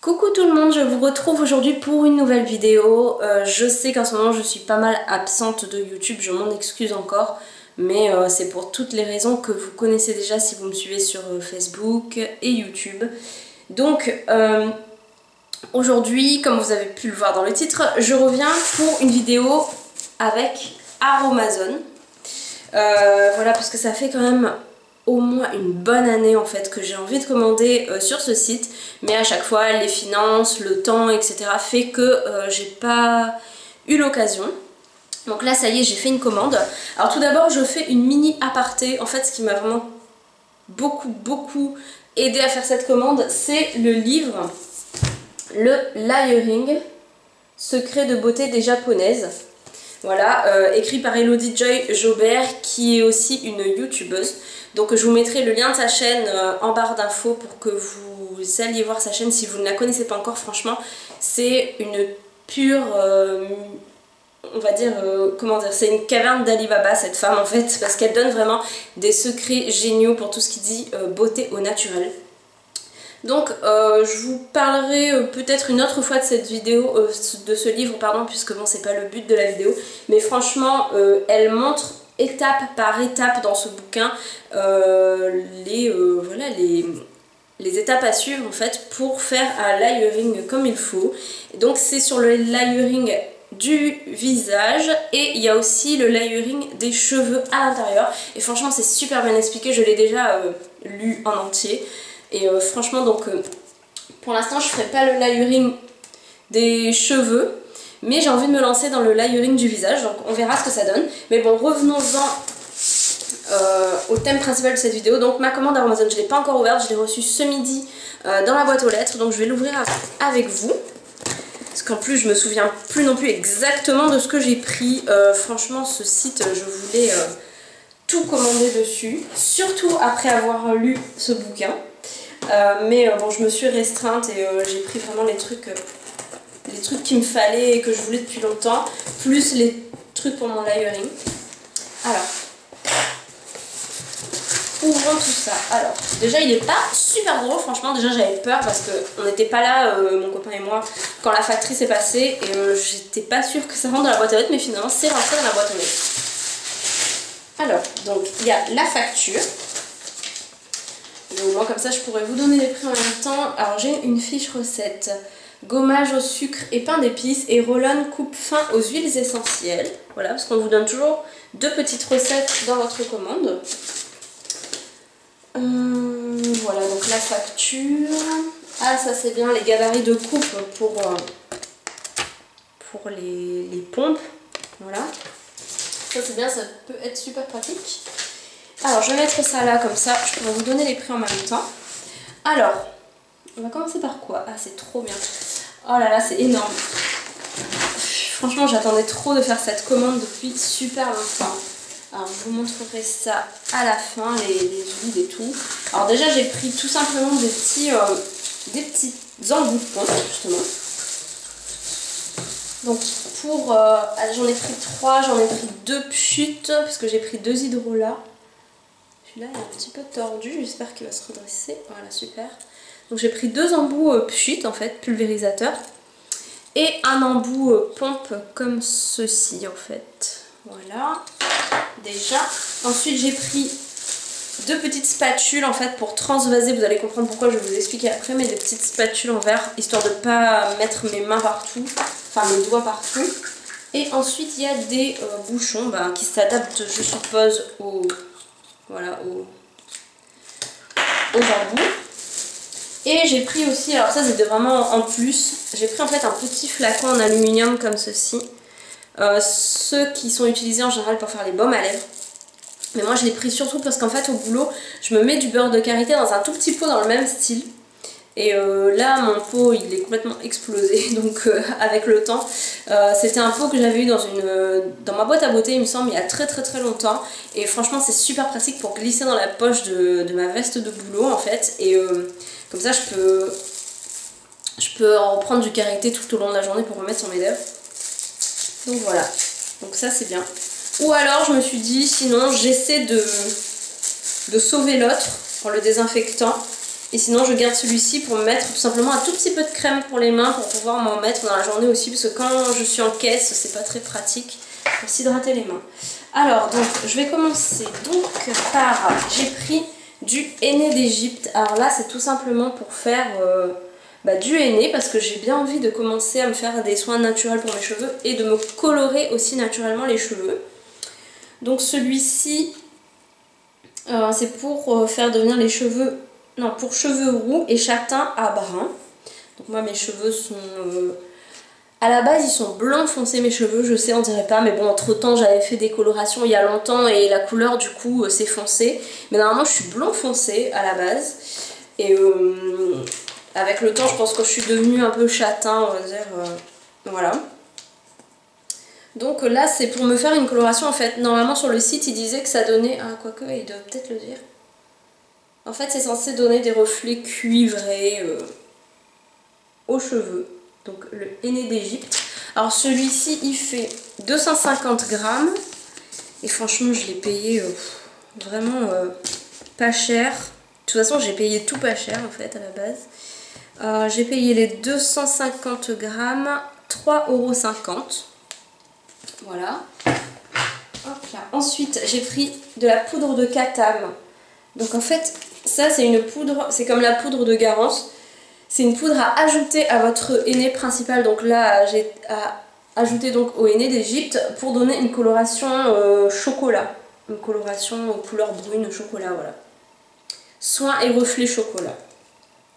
Coucou tout le monde, je vous retrouve aujourd'hui pour une nouvelle vidéo. Je sais qu'en ce moment je suis pas mal absente de YouTube, je m'en excuse encore. Mais c'est pour toutes les raisons que vous connaissez déjà si vous me suivez sur Facebook et YouTube. Donc aujourd'hui, comme vous avez pu le voir dans le titre, je reviens pour une vidéo avec Aromazone. Voilà, parce que ça fait quand même au moins une bonne année en fait que j'ai envie de commander sur ce site, mais à chaque fois les finances, le temps, etc. fait que j'ai pas eu l'occasion. Donc là ça y est, j'ai fait une commande. Alors tout d'abord je fais une mini aparté. En fait ce qui m'a vraiment beaucoup aidé à faire cette commande, c'est le livre Le Layering, secret de beauté des japonaises. Voilà, écrit par Elodie Joy Jobert qui est aussi une youtubeuse. Donc je vous mettrai le lien de sa chaîne en barre d'infos pour que vous alliez voir sa chaîne si vous ne la connaissez pas encore. Franchement, c'est une pure, on va dire, comment dire, c'est une caverne d'Ali Baba cette femme en fait, parce qu'elle donne vraiment des secrets géniaux pour tout ce qui dit beauté au naturel. Donc je vous parlerai peut-être une autre fois de cette vidéo, de ce livre pardon, puisque bon c'est pas le but de la vidéo, mais franchement elle montre étape par étape dans ce bouquin voilà, les étapes à suivre en fait pour faire un layering comme il faut. Et donc c'est sur le layering du visage et il y a aussi le layering des cheveux à l'intérieur et franchement c'est super bien expliqué, je l'ai déjà lu en entier. Et franchement donc pour l'instant je ferai pas le layering des cheveux, mais j'ai envie de me lancer dans le layering du visage, donc on verra ce que ça donne. Mais bon, revenons-en au thème principal de cette vidéo. Donc ma commande Amazon, je ne l'ai pas encore ouverte, je l'ai reçue ce midi dans la boîte aux lettres, donc je vais l'ouvrir avec vous. Parce qu'en plus je me souviens plus non plus exactement de ce que j'ai pris. Franchement ce site, je voulais tout commander dessus, surtout après avoir lu ce bouquin. Mais bon, je me suis restreinte et j'ai pris vraiment les trucs qu'il me fallait et que je voulais depuis longtemps, plus les trucs pour mon layering. Alors, ouvrons tout ça. Alors, déjà il est pas super gros, franchement déjà j'avais peur parce qu'on n'était pas là, mon copain et moi, quand la factrice est passée et j'étais pas sûre que ça rentre dans la boîte aux lettres, mais finalement c'est rentré dans la boîte aux lettres. Alors, donc il y a la facture. Au moins comme ça je pourrais vous donner les prix en même temps. Alors j'ai une fiche recette. Gommage au sucre et pain d'épices et roll-on coupe fin aux huiles essentielles. Voilà, parce qu'on vous donne toujours deux petites recettes dans votre commande. Voilà, donc la facture. Ah, ça c'est bien, les gabarits de coupe pour les pompes. Voilà. Ça c'est bien, ça peut être super pratique. Alors je vais mettre ça là, comme ça je pourrais vous donner les prix en même temps. Alors, on va commencer par quoi? Ah, c'est trop bien. Oh là là, c'est énorme. Franchement, j'attendais trop de faire cette commande depuis super longtemps. Alors, je vous montrerai ça à la fin, les huiles et tout. Alors déjà, j'ai pris tout simplement des petits embouts de pompe, justement. Donc, pour... j'en ai pris 3, j'en ai pris 2 pchutes, parce que j'ai pris 2 hydrolats. Celui-là, il est un petit peu tordu, j'espère qu'il va se redresser. Voilà, super. Donc j'ai pris 2 embouts pchutes en fait, pulvérisateurs, et un embout pompe comme ceci en fait. Voilà, déjà. Ensuite j'ai pris 2 petites spatules en fait pour transvaser, vous allez comprendre pourquoi, je vais vous expliquer après, mais des petites spatules en verre, histoire de ne pas mettre mes mains partout, enfin mes doigts partout. Et ensuite il y a des bouchons qui s'adaptent je suppose aux embouts. Et j'ai pris aussi, alors ça c'était vraiment en plus, j'ai pris en fait un petit flacon en aluminium comme ceci. Ceux qui sont utilisés en général pour faire les baumes à lèvres. Mais moi je l'ai pris surtout parce qu'en fait au boulot, je me mets du beurre de karité dans un tout petit pot dans le même style. Et là mon pot il est complètement explosé, donc avec le temps. C'était un pot que j'avais eu dans ma boîte à beauté il me semble il y a très longtemps. Et franchement c'est super pratique pour glisser dans la poche de ma veste de boulot en fait. Et comme ça je peux en reprendre du karité tout au long de la journée pour remettre sur mes lèvres. Donc voilà, donc ça c'est bien. Ou alors je me suis dit sinon j'essaie de sauver l'autre en le désinfectant. Et sinon je garde celui-ci pour me mettre tout simplement un tout petit peu de crème pour les mains pour pouvoir m'en mettre dans la journée aussi, parce que quand je suis en caisse c'est pas très pratique pour s'hydrater les mains. Alors donc je vais commencer donc par, j'ai pris du henné d'Égypte. Alors là c'est tout simplement pour faire du henné, parce que j'ai bien envie de commencer à me faire des soins naturels pour mes cheveux et de me colorer aussi naturellement les cheveux. Donc celui-ci c'est pour faire devenir les cheveux, non, pour cheveux roux et châtains à brun. Donc moi mes cheveux sont à la base ils sont blond foncé, mes cheveux, je sais on dirait pas, mais bon entre temps j'avais fait des colorations il y a longtemps et la couleur du coup c'est foncé. Mais normalement je suis blond foncé à la base et avec le temps je pense que je suis devenue un peu châtain, on va dire, voilà. Donc là c'est pour me faire une coloration en fait. Normalement sur le site il disait que ça donnait, ah quoique il doit peut-être le dire. En fait c'est censé donner des reflets cuivrés aux cheveux. Donc le henné d'Égypte. Alors celui-ci il fait 250 grammes. Et franchement je l'ai payé vraiment pas cher. De toute façon j'ai payé tout pas cher en fait à la base. J'ai payé les 250 grammes 3,50 €. Voilà. Hop là. Ensuite j'ai pris de la poudre de Katam. Donc en fait ça c'est une poudre, c'est comme la poudre de Garance. C'est une poudre à ajouter à votre henné principal. Donc là j'ai ajouté donc au henné d'Égypte pour donner une coloration chocolat. Une coloration couleur brune chocolat, voilà. Soin et reflet chocolat.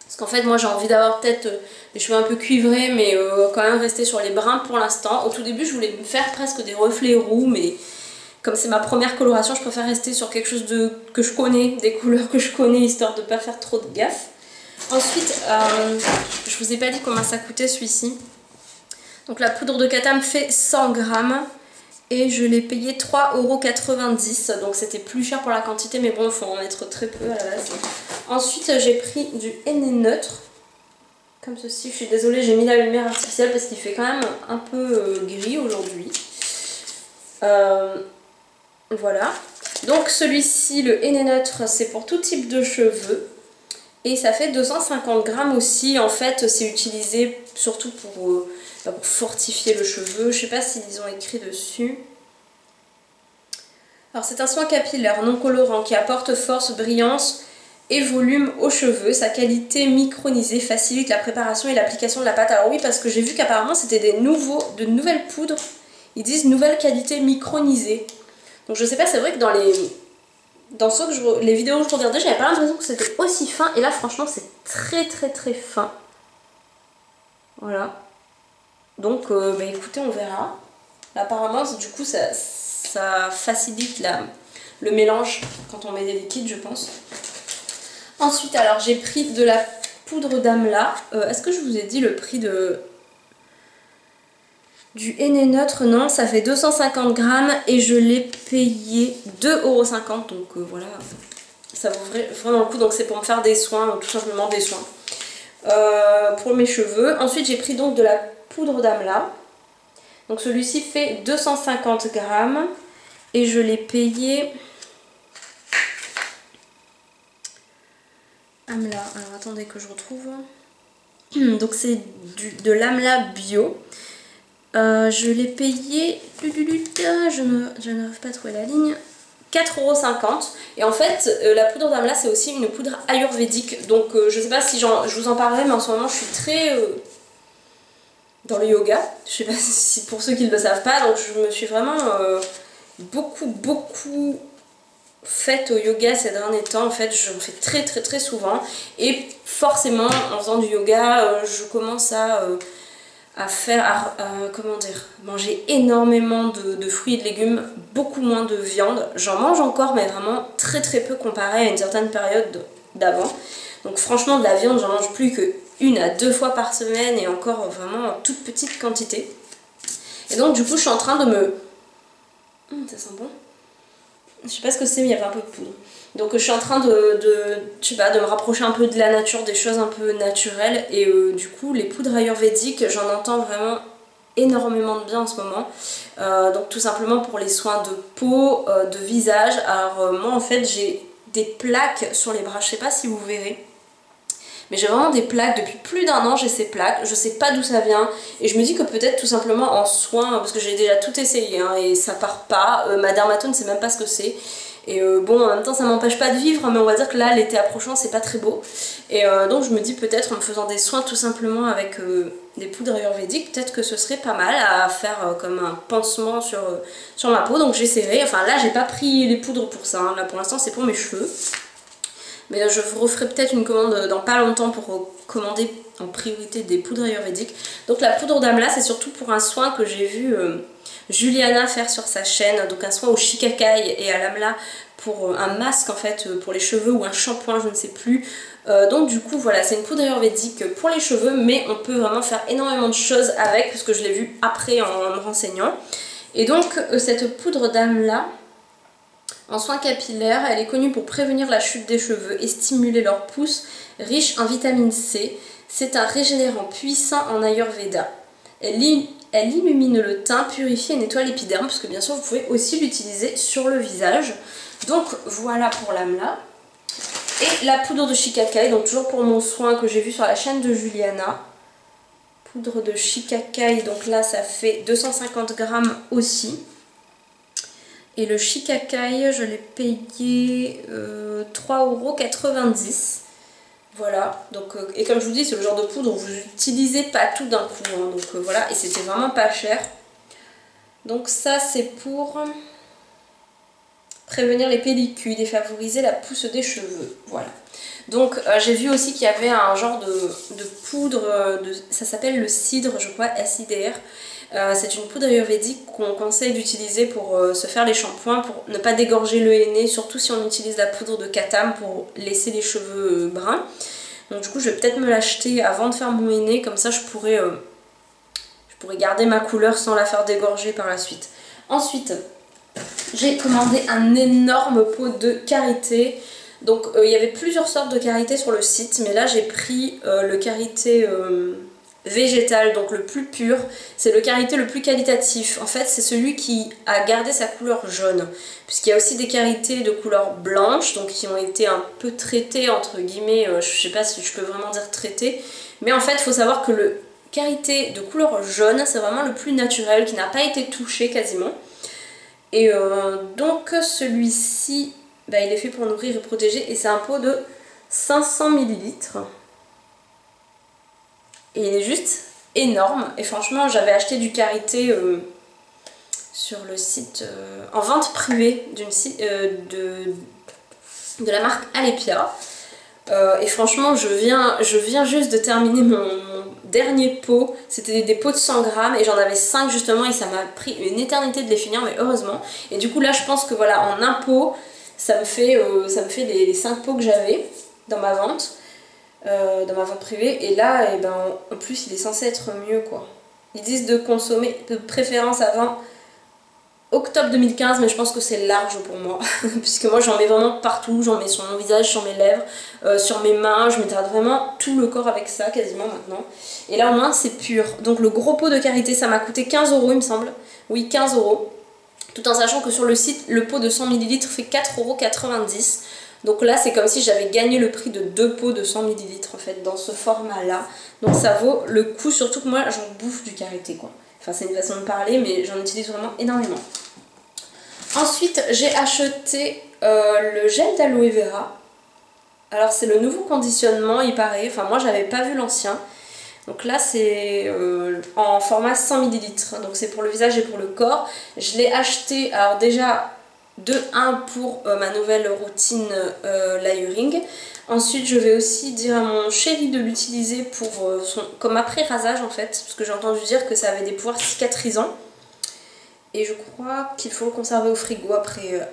Parce qu'en fait moi j'ai envie d'avoir peut-être des cheveux un peu cuivrés mais quand même rester sur les bruns pour l'instant. Au tout début je voulais me faire presque des reflets roux, mais comme c'est ma première coloration je préfère rester sur quelque chose que je connais, des couleurs que je connais, histoire de ne pas faire trop de gaffe. Ensuite je vous ai pas dit combien ça coûtait celui-ci. Donc la poudre de Katam fait 100 grammes et je l'ai payé 3,90 €. Donc c'était plus cher pour la quantité, mais bon il faut en mettre très peu à la base. Ensuite j'ai pris du henné neutre, comme ceci. Je suis désolée, j'ai mis la lumière artificielle parce qu'il fait quand même un peu gris aujourd'hui. Voilà. Donc celui-ci, le henné neutre, c'est pour tout type de cheveux. Et ça fait 250 grammes aussi. En fait c'est utilisé surtout pour fortifier le cheveu. Je sais pas s'ils ont écrit dessus. Alors c'est un soin capillaire non colorant qui apporte force, brillance et volume aux cheveux. Sa qualité micronisée facilite la préparation et l'application de la pâte. Alors oui, parce que j'ai vu qu'apparemment c'était de nouvelles poudres. Ils disent nouvelle qualité micronisée. Donc je sais pas, c'est vrai que dans les vidéos que je regardais, j'avais pas l'impression que c'était aussi fin. Et là franchement c'est très très très fin. Voilà. Donc écoutez, on verra. Apparemment du coup ça facilite le mélange quand on met des liquides, je pense. Ensuite alors j'ai pris de la poudre d'Amla. Est-ce que je vous ai dit le prix du henné neutre? Non, ça fait 250 grammes et je l'ai payé 2,50 €. Donc voilà, ça vaut vraiment le coup. Donc c'est pour me faire des soins, tout simplement des soins pour mes cheveux. Ensuite j'ai pris donc de la poudre d'Amla. Donc celui-ci fait 250 grammes et je l'ai payé... Amla, alors attendez que je retrouve. Donc c'est de l'Amla bio. Je l'ai payé, je n'arrive pas à trouver la ligne, 4,50 €. Et en fait la poudre d'Amla c'est aussi une poudre ayurvédique. Donc je sais pas si je vous en parlerai, mais en ce moment je suis très dans le yoga. Je sais pas si pour ceux qui ne le savent pas, donc je me suis vraiment beaucoup faite au yoga ces derniers temps. En fait j'en fais très souvent et forcément en faisant du yoga je commence à comment dire, manger énormément de fruits et de légumes, beaucoup moins de viande. J'en mange encore mais vraiment très peu comparé à une certaine période d'avant. Donc franchement de la viande j'en mange plus que 1 à 2 fois par semaine et encore vraiment en toute petite quantité. Et donc du coup je suis en train de me... ça sent bon. Je sais pas ce que c'est mais il y avait un peu de poudre. Donc je suis en train je sais pas, de me rapprocher un peu de la nature, des choses un peu naturelles. Et du coup les poudres ayurvédiques, j'en entends vraiment énormément de bien en ce moment. Donc tout simplement pour les soins de peau, de visage. Alors moi en fait j'ai des plaques sur les bras, je sais pas si vous verrez. Mais j'ai vraiment des plaques, depuis plus d'1 an j'ai ces plaques, je sais pas d'où ça vient. Et je me dis que peut-être tout simplement en soins, parce que j'ai déjà tout essayé hein, et ça part pas. Ma dermatome ne sait même pas ce que c'est. Et bon, en même temps ça m'empêche pas de vivre, mais on va dire que là l'été approchant c'est pas très beau. Et donc je me dis peut-être en me faisant des soins tout simplement avec des poudres ayurvédiques, peut-être que ce serait pas mal à faire comme un pansement sur ma peau. Donc j'essaierai, enfin là j'ai pas pris les poudres pour ça, hein. Là pour l'instant c'est pour mes cheveux. Mais je vous referai peut-être une commande dans pas longtemps pour commander en priorité des poudres ayurvédiques. Donc la poudre d'amla c'est surtout pour un soin que j'ai vu Juliana faire sur sa chaîne, donc un soin au shikakai et à l'amla pour un masque en fait pour les cheveux ou un shampoing, je ne sais plus. Donc du coup voilà, c'est une poudre ayurvédique pour les cheveux, mais on peut vraiment faire énormément de choses avec, parce que je l'ai vu après en me renseignant. Et donc cette poudre d'amla en soins capillaires, elle est connue pour prévenir la chute des cheveux et stimuler leur pousse, riche en vitamine C. C'est un régénérant puissant en Ayurveda. Elle illumine le teint, purifie et nettoie l'épiderme, parce que bien sûr vous pouvez aussi l'utiliser sur le visage. Donc voilà pour l'amla. Et la poudre de shikakai, donc toujours pour mon soin que j'ai vu sur la chaîne de Juliana. Poudre de shikakai, donc là ça fait 250 grammes aussi. Et le shikakai, je l'ai payé 3,90 €. Voilà, donc, et comme je vous dis, c'est le genre de poudre où vous n'utilisez pas tout d'un coup. Hein, donc voilà, et c'était vraiment pas cher. Donc ça, c'est pour prévenir les pellicules et favoriser la pousse des cheveux. Voilà. Donc j'ai vu aussi qu'il y avait un genre de poudre, ça s'appelle le cidre, je crois, SIDR. C'est une poudre ayurvédique qu'on conseille d'utiliser pour se faire les shampoings, pour ne pas dégorger le henné, surtout si on utilise la poudre de katam pour laisser les cheveux bruns. Donc du coup je vais peut-être me l'acheter avant de faire mon henné, comme ça je pourrais garder ma couleur sans la faire dégorger par la suite. Ensuite, j'ai commandé un énorme pot de karité. Donc il y avait plusieurs sortes de karité sur le site, mais là j'ai pris le karité végétal, donc le plus pur. C'est le karité le plus qualitatif. En fait c'est celui qui a gardé sa couleur jaune, puisqu'il y a aussi des karités de couleur blanche, donc qui ont été un peu traités entre guillemets, je sais pas si je peux vraiment dire traités, mais en fait il faut savoir que le karité de couleur jaune c'est vraiment le plus naturel, qui n'a pas été touché quasiment. Et donc celui-ci, bah, il est fait pour nourrir et protéger, et c'est un pot de 500 ml. Et il est juste énorme. Et franchement, j'avais acheté du karité sur le site en vente privée de la marque Alepia. Et franchement, je viens juste de terminer mon dernier pot. C'était des pots de 100 grammes et j'en avais 5 justement, et ça m'a pris une éternité de les finir, mais heureusement. Et du coup là je pense que voilà, en un pot ça me fait les 5 pots que j'avais dans ma vente privée. Et là ben, en plus il est censé être mieux quoi. Ils disent de consommer de préférence avant octobre 2015, mais je pense que c'est large pour moi puisque moi j'en mets vraiment partout, j'en mets sur mon visage, sur mes lèvres, sur mes mains, je m'hydrate vraiment tout le corps avec ça quasiment maintenant. Et là au moins c'est pur. Donc le gros pot de karité ça m'a coûté 15 € il me semble, oui 15 €, tout en sachant que sur le site le pot de 100 ml fait 4,90 €. Donc là c'est comme si j'avais gagné le prix de 2 pots de 100 ml en fait dans ce format là. Donc ça vaut le coup, surtout que moi j'en bouffe du karité quoi. Enfin c'est une façon de parler, mais j'en utilise vraiment énormément. Ensuite j'ai acheté le gel d'aloe vera. Alors c'est le nouveau conditionnement il paraît, enfin moi j'avais pas vu l'ancien. Donc là c'est en format 100 ml, donc c'est pour le visage et pour le corps. Je l'ai acheté, alors déjà de 1 pour ma nouvelle routine layering. Ensuite je vais aussi dire à mon chéri de l'utiliser pour comme après rasage en fait, parce que j'ai entendu dire que ça avait des pouvoirs cicatrisants. Et je crois qu'il faut le conserver au frigo après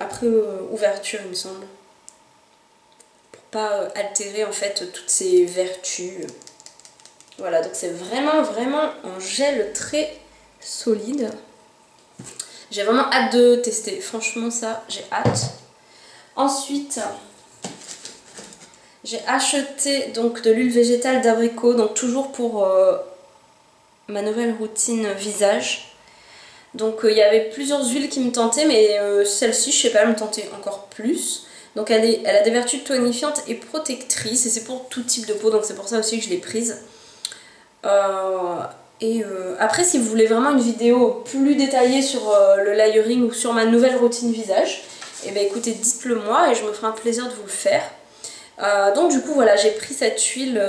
ouverture il me semble, pour pas altérer en fait toutes ses vertus. Voilà, donc c'est vraiment un gel très solide. J'ai vraiment hâte de tester, franchement ça j'ai hâte. Ensuite j'ai acheté donc de l'huile végétale d'abricot, donc toujours pour ma nouvelle routine visage. Donc il y avait plusieurs huiles qui me tentaient, mais celle-ci je sais pas, elle me tentait encore plus. Donc elle a des vertus tonifiantes et protectrices et c'est pour tout type de peau, donc c'est pour ça aussi que je l'ai prise. Après, si vous voulez vraiment une vidéo plus détaillée sur le layering ou sur ma nouvelle routine visage, et bien écoutez, dites-le moi et je me ferai un plaisir de vous le faire. Donc du coup voilà, j'ai pris cette huile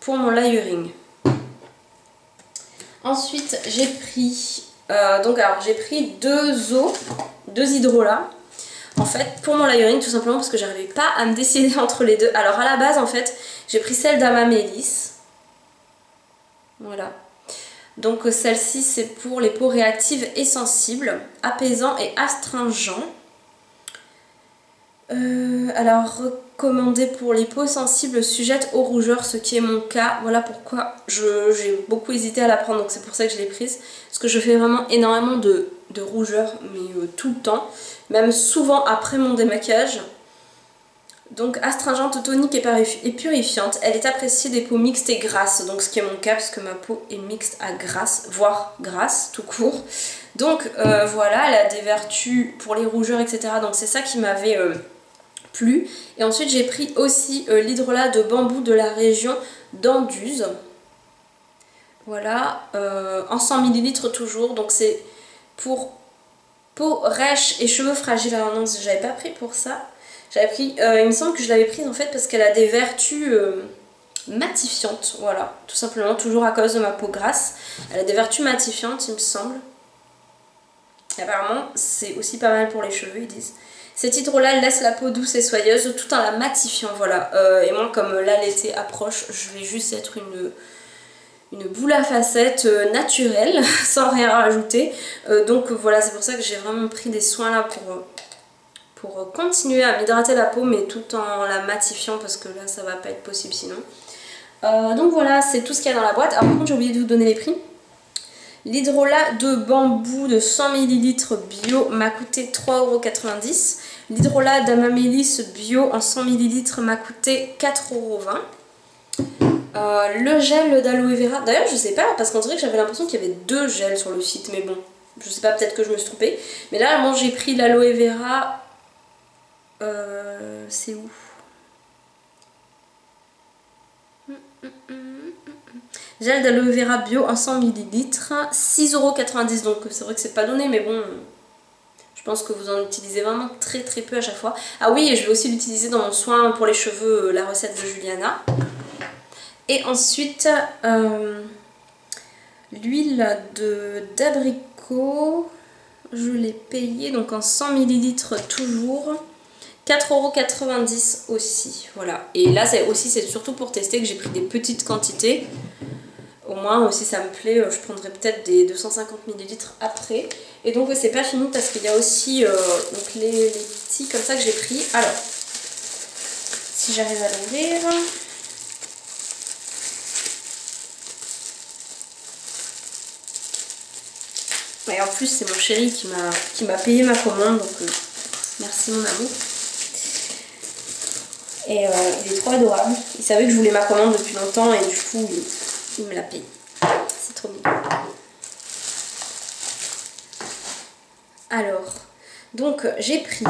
pour mon layering. Ensuite j'ai pris j'ai pris deux hydrolats en fait pour mon layering, tout simplement parce que j'arrivais pas à me décider entre les deux. Alors à la base en fait j'ai pris celle d'Amamélis, voilà. Donc celle-ci c'est pour les peaux réactives et sensibles, apaisant et astringent. Alors recommandé pour les peaux sensibles sujettes aux rougeurs, ce qui est mon cas. Voilà pourquoi j'ai beaucoup hésité à la prendre, donc c'est pour ça que je l'ai prise. Parce que je fais vraiment énormément de rougeurs, mais tout le temps. Même souvent après mon démaquillage. Donc astringente, tonique et purifiante. Elle est appréciée des peaux mixtes et grasses, donc ce qui est mon cas parce que ma peau est mixte à grasse, voire grasse tout court. Donc voilà, elle a des vertus pour les rougeurs, etc. Donc c'est ça qui m'avait plu. Et ensuite j'ai pris aussi l'hydrolat de bambou de la région d'Anduze. Voilà, en 100 ml toujours. Donc c'est pour peau rêche et cheveux fragiles. Alors non, j'avais pas pris pour ça. J'avais pris, il me semble que je l'avais prise en fait parce qu'elle a des vertus matifiantes. Voilà, tout simplement, toujours à cause de ma peau grasse. Elle a des vertus matifiantes, il me semble. Et apparemment, c'est aussi pas mal pour les cheveux, ils disent. Cet hydrolat laisse la peau douce et soyeuse tout en la matifiant, voilà. Et moi, comme là l'été approche, je vais juste être une boule à facettes naturelle, sans rien rajouter. Donc voilà, c'est pour ça que j'ai vraiment pris des soins là pour continuer à m'hydrater la peau, mais tout en la matifiant, parce que là, ça va pas être possible sinon. Donc voilà, c'est tout ce qu'il y a dans la boîte. Alors par contre, j'ai oublié de vous donner les prix. L'hydrolat de bambou de 100 ml bio m'a coûté 3,90 €. L'hydrolat d'Amamélis bio en 100 ml m'a coûté 4,20 €. Le gel d'aloe vera, d'ailleurs je sais pas, parce qu'on dirait que j'avais l'impression qu'il y avait deux gels sur le site, mais bon, je sais pas, peut-être que je me suis trompée. Mais là, bon, j'ai pris l'aloe vera, c'est où? Gel d'aloe vera bio en 100 ml, 6,90 €, donc c'est vrai que c'est pas donné, mais bon, je pense que vous en utilisez vraiment très très peu à chaque fois. Ah oui, et je vais aussi l'utiliser dans mon soin pour les cheveux, la recette de Juliana. Et ensuite, l'huile d'abricot, je l'ai payée donc en 100 ml toujours. 4,90 € aussi, voilà. Et là, c'est surtout pour tester que j'ai pris des petites quantités. Au moins, aussi, ça me plaît. Je prendrai peut-être des 250 ml après. Et donc, c'est pas fini parce qu'il y a aussi donc les petits comme ça que j'ai pris. Alors, si j'arrive à l'ouvrir. Et en plus, c'est mon chéri qui m'a payé ma commande. Donc, merci mon amour. Et il est trop adorable. Il savait que je voulais ma commande depuis longtemps et du coup il me l'a payé. C'est trop mignon. Alors, donc j'ai pris...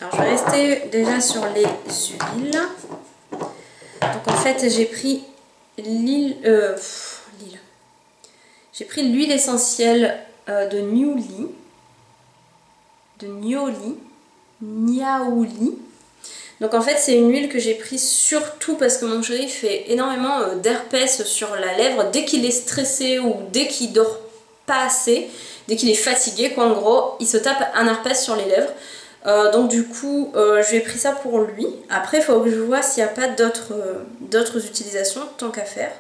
Alors je vais rester déjà sur les huiles. Donc en fait j'ai pris j'ai pris l'huile essentielle de Niaouli. Donc en fait c'est une huile que j'ai prise surtout parce que mon chéri fait énormément d'herpès sur la lèvre dès qu'il est stressé ou dès qu'il dort pas assez, dès qu'il est fatigué quoi, en gros il se tape un herpès sur les lèvres. Donc du coup je lui ai pris ça pour lui. Après il faut que je vois s'il n'y a pas d'autres utilisations tant qu'à faire.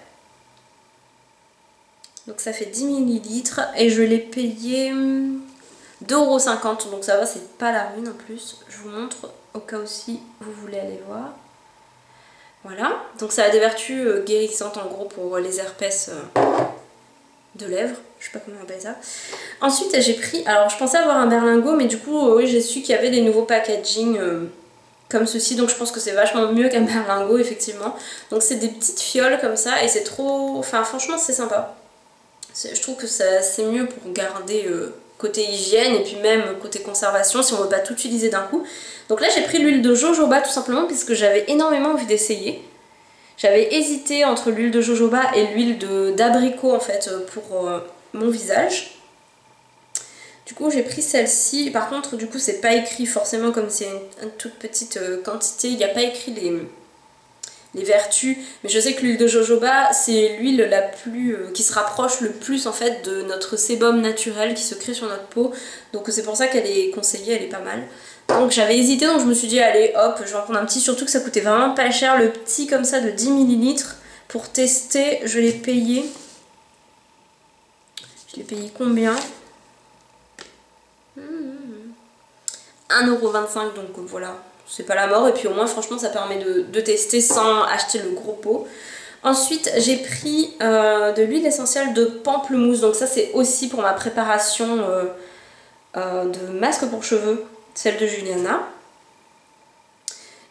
Donc ça fait 10 ml et je l'ai payé 2,50 €, donc ça va, c'est pas la ruine en plus. Je vous montre au cas où si vous voulez aller voir. Voilà, donc ça a des vertus guérissantes en gros pour les herpès de lèvres, je sais pas comment on appelle ça. Ensuite j'ai pris, alors je pensais avoir un berlingot, mais du coup oui j'ai su qu'il y avait des nouveaux packaging comme ceci, donc je pense que c'est vachement mieux qu'un berlingot effectivement. Donc c'est des petites fioles comme ça et c'est trop, enfin franchement c'est sympa. Je trouve que c'est mieux pour garder côté hygiène et puis même côté conservation si on veut pas tout utiliser d'un coup. Donc là j'ai pris l'huile de jojoba tout simplement puisque j'avais énormément envie d'essayer. J'avais hésité entre l'huile de jojoba et l'huile d'abricot en fait pour mon visage. Du coup j'ai pris celle-ci. Par contre du coup c'est pas écrit forcément comme c'est une toute petite quantité. Il n'y a pas écrit les vertus. Mais je sais que l'huile de jojoba c'est l'huile la plus qui se rapproche le plus en fait de notre sébum naturel qui se crée sur notre peau. Donc c'est pour ça qu'elle est conseillée, elle est pas mal. Donc j'avais hésité, donc je me suis dit allez hop je vais en prendre un petit, surtout que ça coûtait vraiment pas cher, le petit comme ça de 10 ml pour tester. Je l'ai payé combien? 1,25 € donc voilà, c'est pas la mort et puis au moins franchement ça permet de tester sans acheter le gros pot. Ensuite j'ai pris de l'huile essentielle de pamplemousse, donc ça c'est aussi pour ma préparation de masque pour cheveux, celle de Juliana.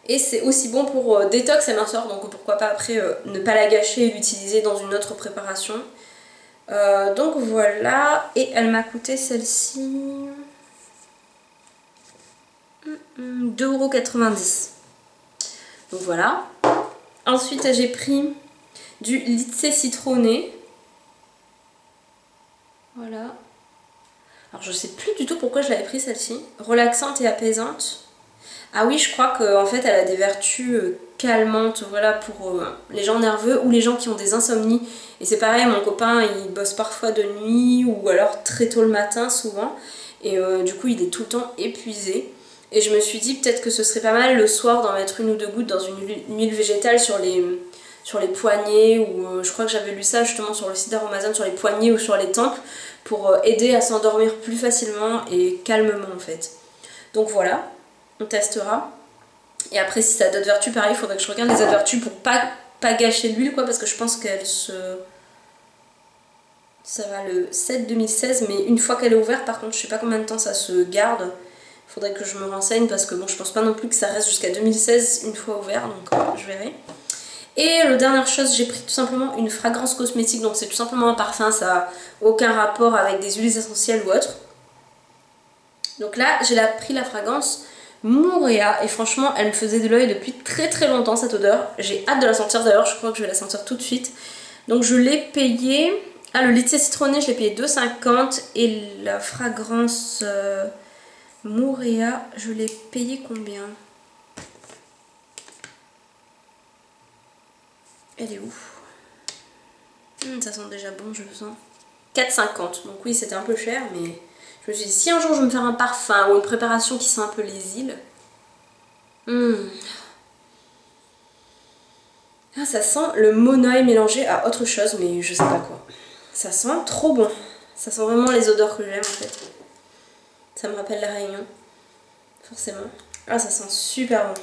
Et c'est aussi bon pour détox et minceur, donc pourquoi pas après ne pas la gâcher et l'utiliser dans une autre préparation. Donc voilà, et elle m'a coûté celle-ci 2,90 €. Donc voilà. Ensuite j'ai pris du lycée citronné. Voilà. Alors je sais plus du tout pourquoi je l'avais pris celle-ci. Relaxante et apaisante. Ah oui, je crois qu'en fait elle a des vertus calmantes, voilà, pour les gens nerveux ou les gens qui ont des insomnies. Et c'est pareil, mon copain il bosse parfois de nuit ou alors très tôt le matin souvent. Et du coup il est tout le temps épuisé. Et je me suis dit peut-être que ce serait pas mal le soir d'en mettre 1 ou 2 gouttes dans une huile végétale sur les poignets, ou je crois que j'avais lu ça justement sur le site d'Aromazone, sur les poignets ou sur les tempes, pour aider à s'endormir plus facilement et calmement en fait. Donc voilà, on testera. Et après si ça a d'autres vertus, pareil, il faudrait que je regarde les autres vertus pour pas gâcher l'huile quoi, parce que je pense qu'elle se... Ça va le 7-2016, mais une fois qu'elle est ouverte, par contre je sais pas combien de temps ça se garde. Faudrait que je me renseigne parce que bon, je pense pas non plus que ça reste jusqu'à 2016 une fois ouvert, donc je verrai. Et la dernière chose, j'ai pris tout simplement une fragrance cosmétique, donc c'est tout simplement un parfum, ça n'a aucun rapport avec des huiles essentielles ou autre. Donc là, j'ai pris la fragrance Mouréa et franchement, elle me faisait de l'œil depuis très très longtemps cette odeur. J'ai hâte de la sentir d'ailleurs, je crois que je vais la sentir tout de suite. Donc je l'ai payée, le lycée citronné, je l'ai payé 2,50 € et la fragrance... Mouréa, je l'ai payé combien? Elle est où? Ça sent déjà bon, je le sens. 4,50 €. Donc oui, c'était un peu cher, mais je me suis dit, si un jour je veux me faire un parfum ou une préparation qui sent un peu les îles... Ah, ça sent le monoeil mélangé à autre chose, mais je sais pas quoi. Ça sent trop bon. Ça sent vraiment les odeurs que j'aime en fait. Ça me rappelle la Réunion, forcément. Ah, ça sent super bon.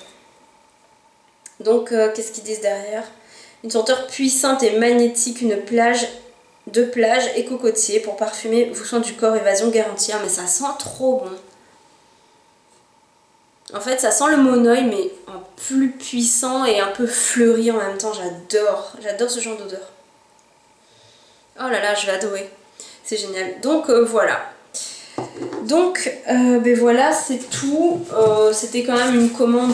Donc, qu'est-ce qu'ils disent derrière? Une senteur puissante et magnétique, une plage et cocotier pour parfumer vos soins du corps, évasion garantie. Ah, mais ça sent trop bon. En fait, ça sent le monoeil, mais en plus puissant et un peu fleuri en même temps. J'adore ce genre d'odeur. Oh là là, je vais adorer. C'est génial. Donc, voilà. Donc ben voilà, c'est tout. C'était quand même une commande,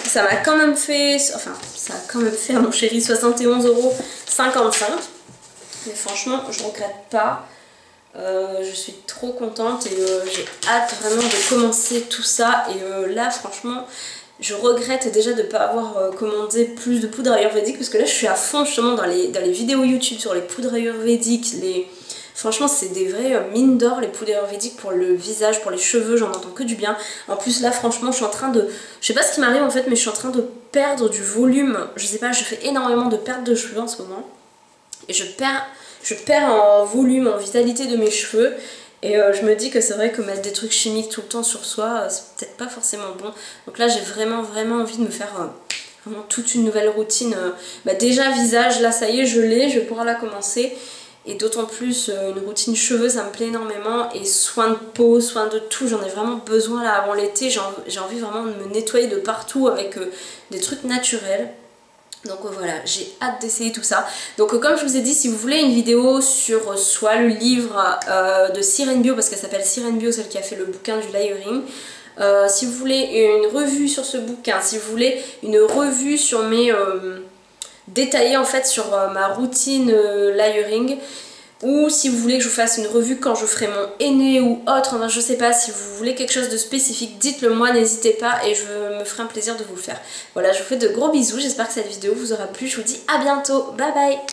ça m'a quand même fait, enfin ça a quand même fait à mon chéri 71,55 €. Mais franchement je regrette pas, je suis trop contente et j'ai hâte vraiment de commencer tout ça. Et là franchement je regrette déjà de ne pas avoir commandé plus de poudre ayurvédique, parce que là je suis à fond justement dans les vidéos YouTube sur les poudres ayurvédiques, franchement c'est des vraies mines d'or les poudres ayurvédiques pour le visage, pour les cheveux, j'en entends que du bien. En plus là franchement je suis en train de... Je sais pas ce qui m'arrive en fait, mais je suis en train de perdre du volume. Je sais pas, je fais énormément de perte de cheveux en ce moment. Et je perds en volume, en vitalité de mes cheveux. Et je me dis que c'est vrai que mettre des trucs chimiques tout le temps sur soi, c'est peut-être pas forcément bon. Donc là j'ai vraiment envie de me faire vraiment toute une nouvelle routine. Déjà visage, là ça y est je l'ai, je vais pouvoir la commencer. Et d'autant plus une routine cheveux, ça me plaît énormément. Et soins de peau, soins de tout, j'en ai vraiment besoin là avant l'été. J'ai envie vraiment de me nettoyer de partout avec des trucs naturels. Donc voilà, j'ai hâte d'essayer tout ça. Donc comme je vous ai dit, si vous voulez une vidéo sur soit le livre de Siren Bio, parce qu'elle s'appelle Siren Bio, celle qui a fait le bouquin du layering, si vous voulez une revue sur ce bouquin, si vous voulez une revue sur mes... détaillée en fait sur ma routine layering, ou si vous voulez que je vous fasse une revue quand je ferai mon henné ou autre, enfin je sais pas, si vous voulez quelque chose de spécifique, dites-le moi, n'hésitez pas et je me ferai un plaisir de vous le faire. Voilà, je vous fais de gros bisous, j'espère que cette vidéo vous aura plu, je vous dis à bientôt, bye bye.